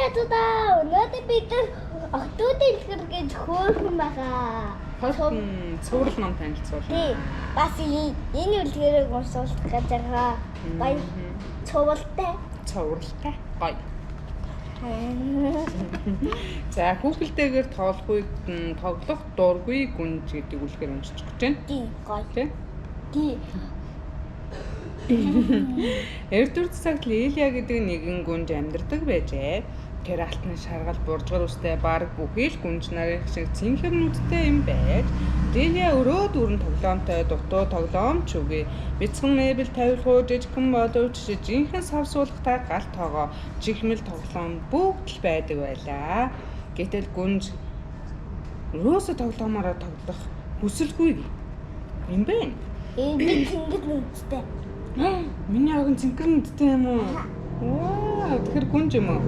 Таа өнөөдөр бид октоодын илгэр гэж хөөрхөн байгаа. Цуврал ном танилцуулна. Тий. Бас энэ үлгэрийг уншуулах гэж байгаа. Баяр цувралтай. Гоё. За хүүхэлдэйгээр тоглох дургүй гүнж гэдэг үлгээр уншиж гэж байна. Тий, гоё. Тий. Эрдүр цагт Лилия гэдэг нэгэн гүнж амьдардаг байжээ. Тэр алтны шаргал буржгар үстэй баг бүхий л гүнж нарын шиг цэнхэр нүдтэй юм байж Лилия өрөө дүүрэн тоглоомтой дутуу тоглоомч үгүй. Бяцхан мэбэл тавилгуу жижигхэн боловч жинхэнэ савсуулгатай гал тоогоо чихмэл тоглоом бүгд л байдаг байлаа. Гэтэл гүнж өрөөсө тоглоомороо тоглох хүсэлгүй юм бэ? Би цэнгэр нүдтэй. Миний охин цэнхэр нүдтэй юм уу? Вау, тэр гүнж юм уу?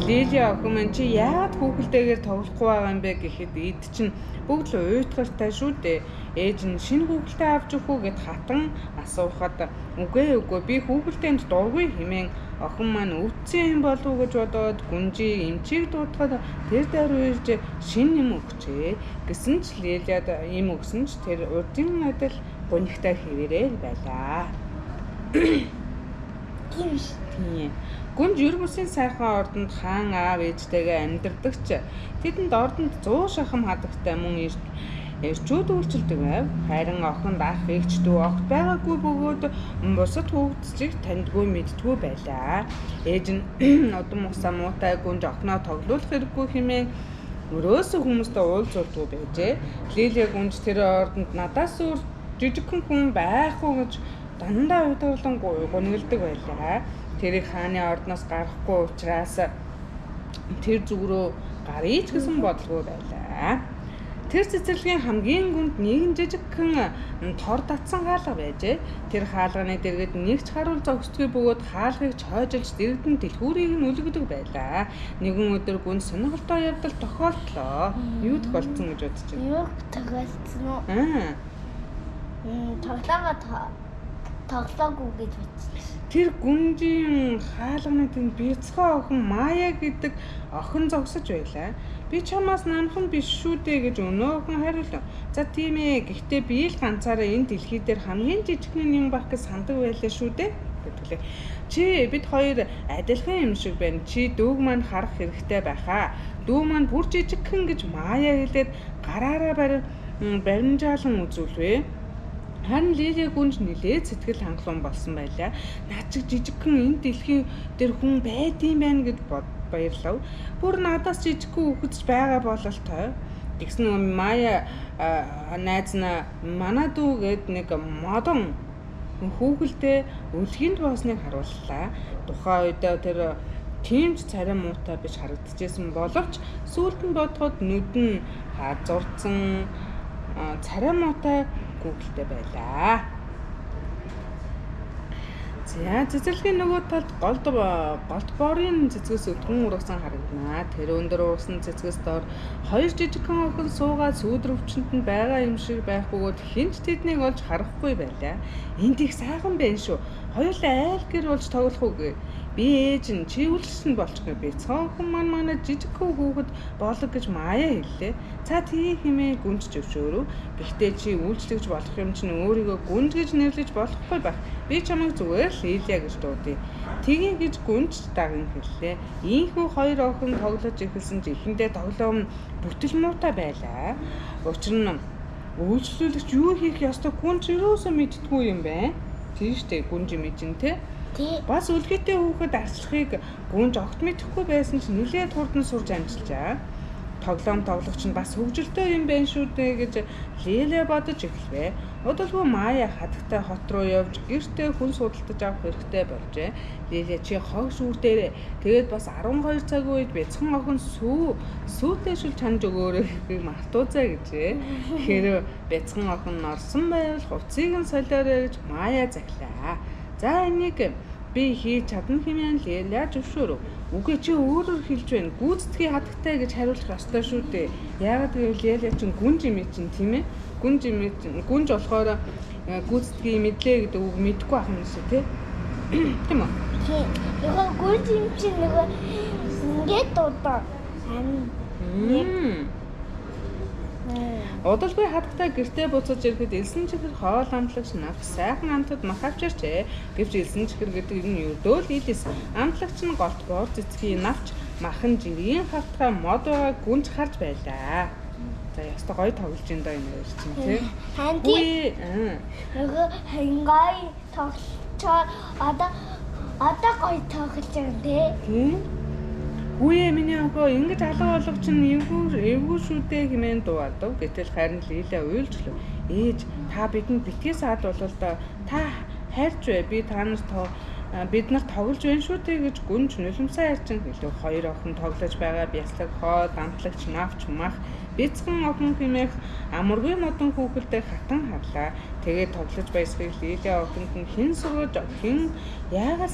Лилия охин чи яагаад хүүхэлдэйгээр тоглохгүй байгаа юм бэ гэхэд эд чинь бүгд л уйтгартай шүү дээ. Ээж нь шинэ хүүхэлдээ авч өгөх үү гэд хатан асуухад үгүй би хүүхэлдээнд дургүй хэмээн охин маань өвдсөн юм болов уу гэж бодоод гүнжийг эмчийг дуудахад тэр даруй ирж шинэ юм өгчээ. Гэсэн ч Лилиад юм өгсөн ч тэр урдын адил гунигтай хэвээрээ байлаа. Тийм. Гүнж ертөнцийн сайхан ордонд хаан аав ээжтэйгээ амьдардаг ч тэдэнд ордонд 100 шахам хадагтай мөн эрчүүд үйлчилдэг байв. Харин охинд ах эгч дүү огт байгаагүй бөгөөд бусад хүүхдчийг таньдгүй мэддгүй байлаа. Ээж нь удам усаа муутай гүнж охиноо тоглуулах хэрэггүй хэмээн өрөөсөө хүмүүстэй уулзуулдгүй байжээ. Лилия гүнж тэр ордонд надаас өөр жижигхэн хүн байх уу гэж дандаа уйдуулан гуниглдаг байлаа. Тэрийг хааны ордноос гарахгүй учраас тэр зүг рүү гаръя ч гэсэн бодлого байлаа. Тэр цэцэрлэгийн хамгийн гүнд нэгэн жижигхэн тор татсан хаалга байжээ. Тэр хаалганы дэргэд нэг ч харуул зогсдгүй бөгөөд хаалгыг чойжилж дэргэдэн дэлгүүрийг нь үлгдэг байлаа. Нэгэн өдөр гүн сонирхолтой явдал тохиолдлоо. Юу тохиолдсон гэж бодож байна? Юу тохиолдсон уу? Тоглоогүй гэж бодсон. Тэр гүнжийн хаалганы тэнд бяцхан охин Мая гэдэг охин зогсож байлаа. Би чамаас намхан биш шүү дээ гэж өнөө охин хариулав. За тийм ээ. Гэхдээ би л ганцаараа энэ дэлхий дээр хамгийн жижигхэн юм байх гэж сандаг байлаа шүү дээ гэдгэлээ. Чи бид хоёр адилхан юм шиг байна. Чи дүүг маань харах хэрэгтэй байхаа. Дүү маань бүр жижигхэн гэж Мая хэлээд гараараа баримжаалан үзүүлвэ. Харин Лилия гүнж нилээд сэтгэл хангалуун болсон байлаа. Наад чиг жижигхэн энэ дэлхий дээр хүн байдсан байна гэд баярлав. Бүр надаас жижигхэн хүүхэд байгаа бололтой. Тэгсэн Мая найз нь манай дүү гэд нэг модон хүүхэлдээ өлгийнд боосныг харууллаа. Тухайн үед тэр тиймч царай муутай биш харагдчихсэн боловч сүүлд нь бодоход нүд нь хазурдсан царай муутай гүгэлтэй байлаа. За цэцэрлэгийн нөгөө талд голд борын цэцгээс өдгөн ургасан харагдана. Тэр өндөр ургасан цэцгээс доор хоёр жижигхэн охин суугаад сүүдэр өвчнөд нь байгаа юм шиг байх бөгөөд хинч тэднийг олж харахгүй байлаа. Энд их сайхан байна шүү. Хоёулаа айл гэр болж тоглох үгүй. Би ээж нь чи үлссэн болчихгүй. Бяцхан охин манай жижигхэн хүүхэд болог гэж Мая хэллээ. За тий хэмээн гүнж зөвшөөрөв. Гэхдээ чи үйлчлэгч болох юм чинь өөрийгөө гүнж гэж нэрлэж болохгүй байх. Би чамайг зүгээр Лилия гэж дуудъя. Тгий гэж гүнж даган хэллээ. Ийхүү хоёр охин тоглож эхэлсэн ч эхэндээ тоглоом бүтэл муутай байлаа. Учир нь үйлчлүүлэгч юу хийх ёстой гүнж юусоо мэдтгүй юм бэ? Тийш дээ гүнж мэдэн тэ. Бас үлгээтэй хүүхэд арчлахыг гүнж огт мэдэхгүй байсан ч нэлээд хурдан сурж амжилжаа. Тоглоом тоглогч нь бас хөвгөлтэй юм байна шүү дээ гэж Лилия бодож эхэлвэ. Удалгүй Мая хатагтай хот руу явж гэртээ хүн судалтаж авах хэрэгтэй болжээ. Лилия чи хог шүүрдээрээ тэгээд бас 12 цаг үед бяцхан охин сүүтэй шил чанж өгөөрэй гэдгийг мартуузаа гэжээ. Тэгэхээр бяцхан охин норсон байвал хувцсыг нь солиорой гэж Мая захилаа. За энийг би хийж чадна хэмээн Лилия зөвшөөрөв. Үгүй чи өөрөөр хэлж байна. Гүйцэтгэе хатагтай гэж хариулах ёстой шүү дээ. Яагаад гэвэл Лилия чинь гүнж юм чинь тийм ээ. Гүнж болохоор гүйцэтгэе мэдлээ гэдэг үг мэдэхгүй ах юм шиг тий. Тийм үү? Нөгөө гүрж юм чинь нөгөө ингээд дуудаа. Удалгүй хатагтай гэртээ буцаж ирэхэд элсэн чихэр хоол амтлагч навч сайхан амтад мах авчирчээ. Гэвч элсэн чихэр гэдэг нь ердөө л илэс. Амтлагч нь голтгоор цэцгийн навч махан жирийн хавтгай мод байгаа гүнж харж байлаа. За ястаа гоё тоглож ин даа энэ хоёр чинь тий. Ханти нөгөө хангай тоглолцоо одоо гоё тоглож байна тий. Үе миний охоо ингэж алга болов чинь эвгүй шүү дээ хэмээн дуудав. Гэтэл харин Лилэ уйлжлээ. Ээж та бидэнд битгий саад болвол та хайрч бай. Би та нарт бид нарт тоглож байна шүү дээ гэж гүнж нулимсаа ярьчин хэлв. Хоёр охин тоглож байгаа бяцлаг хоо дамтлагч навч мах бяцхан охин хэмээх амаргүй модон хүүхэлдээ хатан харлаа. Тэгээд тоглож баясхийг Лилэ охинд нь хэн сургаж хэн яагаад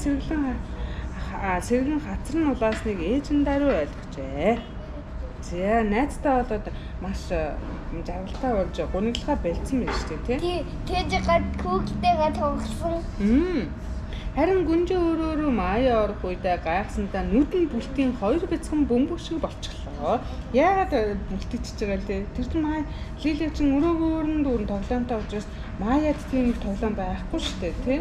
сэргэн хацар нь улаасныг ээж нь даруй ойлгожээ. За найзтай болоод маш жаргалтай болж гуниглахаа бэлдсэн байж тээ тий. Тэгж гад хүүхдтэйгээ тоглосон. Харин гүнжээ өөрөө Мая орох үедээ гайхсандаа нүдэн бүлтийн хоёр бяцхан бөмбөг шиг болчихлоо. Яагаад бүлтчихэж байгаа лээ? Тэр чинь Мая Лилэ чинь өрөөгөөр нь дүүрэн тоглоомтой учраас Маяд тийм тоглоом байхгүй шүү дээ тий.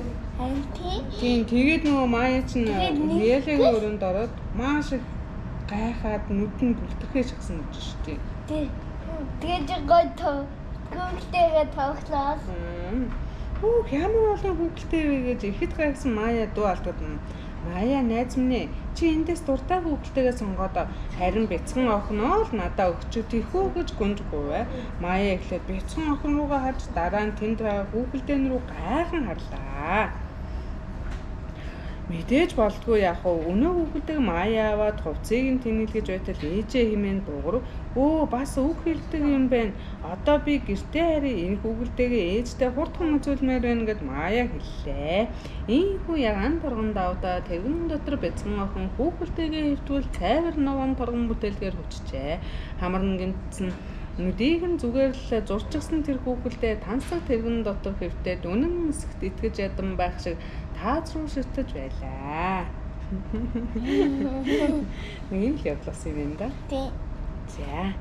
Тийм тэгээд нөгөө Мая чинь Лилэгийн өрөөнд ороод маш их гайхаад нүдэн бүлтгэхээ шигсэн гэж шүү дээ. Тэгээд гоо хүүхдтэйгээ тоглоо. Ямар олон хүүхдтэй вэ гэж ихэд гайхсан Мая дуу алдаад Мая найз минь ээ чи эндээс дуртай хүүхдтэйгээ сонгоод харин бяцхан охиноо л надаа өгчөө тийхүү гэж гүнжгүй. Мая эхлээд бяцхан охин руугаа харж дараа нь тэнд байгаа хүүхдэн рүү гайхан харлаа. Мэдээж болдгүй яах вэ? Өнөө хүүхэлдэг Мая аваад хувцсыг нь тэнэлгэж байтал ээжээ хэмээн дуугар. Бас үг хэлдэг юм байна. Одоо би гэртээ харин энэ хүүхэлтэйгээ ээжтэй хурдхан үзүүлмээр байна гэд Мая хэллээ. Ийхүү ягаан торгон давдаа тэргэн дотор бяцхан охин хүүхэлтэйгээ хэвтвэл цайвар новон торгон бүтээлгээр хүчжээ. Хамарн гинцэн нүдийг нь зүгээр л зурчихсан тэр хүүхэлдээ тансаг тэргэн дотор хэвтээд үнэн эсэгт итгэж ядан байх шиг тааз руу ширтэж байлаа. Нэг юм л явуулсан юм да. Тий. За.